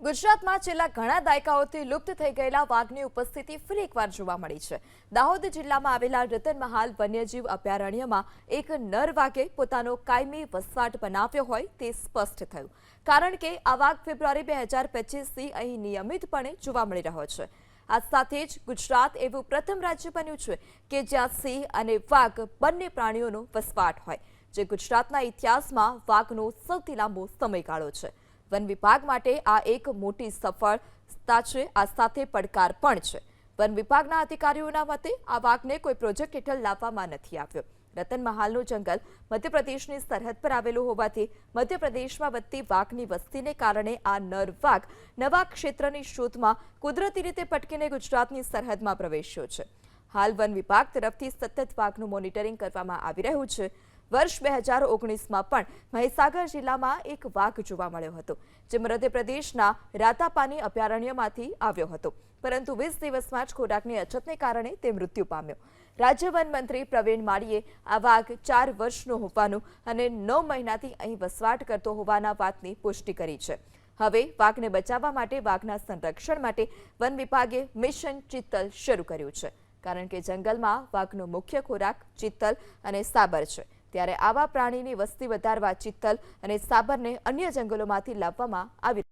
ગુજરાતમાં છેલ્લા ઘણા દાયકાઓથી લુપ્ત થઈ ગયેલા વાઘની ઉપસ્થિતિ ફરી એકવાર જોવા મળી છે। દાહોદ જિલ્લામાં આવેલા રતનમહાલ વન્યજીવ અભયારણ્યમાં એક નર વાઘે પોતાનો કાયમી વસવાટ બનાવ્યો હોય તે સ્પષ્ટ થયું, કારણ કે આ વાઘ ફેબ્રુઆરી 2025થી અહીં નિયમિતપણે જોવા મળી રહ્યો છે। આ સાથે જ ગુજરાત એવું પ્રથમ રાજ્ય બન્યું છે કે જ્યાં સિંહ અને વાઘ બંને પ્રાણીઓનો વસવાટ હોય, જે ગુજરાતના ઇતિહાસમાં વાઘનો સૌથી લાંબો સમયગાળો છે। વન વિભાગ માટે આ એક મોટી સફળતા છે, આ સાથે પડકાર પણ છે। વન વિભાગના અધિકારીઓના મતે આ વાઘને કોઈ પ્રોજેક્ટ હેઠળ લાવવામાં નથી આવ્યો। રતનમહાલનું જંગલ મધ્યપ્રદેશની સરહદ પર આવેલું હોવાથી મધ્યપ્રદેશમાં વધતી વાઘની વસ્તીને કારણે આ નર વાઘ નવા ક્ષેત્રની શોધમાં કુદરતી રીતે ભટકીને ગુજરાતની સરહદમાં પ્રવેશ્યો છે। હાલ વન વિભાગ તરફથી સતત વાઘનું મોનિટરિંગ કરવામાં આવી રહ્યું છે। વર્ષ 2019માં પણ મહીસાગર જિલ્લામાં એક વાઘ જોવા મળ્યો હતો, જે મધ્યપ્રદેશના રાતાપાની અભયારણ્યમાંથી આવ્યો હતો, પરંતુ 20 દિવસમાં જ ખોરાકની અછતને કારણે તે મૃત્યુ પામ્યો। રાજ્ય વન મંત્રી પ્રવીણ માળીએ આ વાઘ 4 વર્ષનો હોવાનું અને 9 મહિનાથી અહીં વસવાટ કરતો હોવાના વાતની પુષ્ટિ કરી છે। હવે વાઘને બચાવવા માટે વાઘના સંરક્ષણ માટે વન વિભાગે મિશન ચિત્તલ શરૂ કર્યું છે, કારણ કે જંગલમાં વાઘનો મુખ્ય ખોરાક ચિત્તલ અને સાબર છે। ત્યારે આવા પ્રાણીની વસ્તી વધારવા ચિત્તલ અને સાબરને અન્ય જંગલોમાંથી લાવવામાં આવી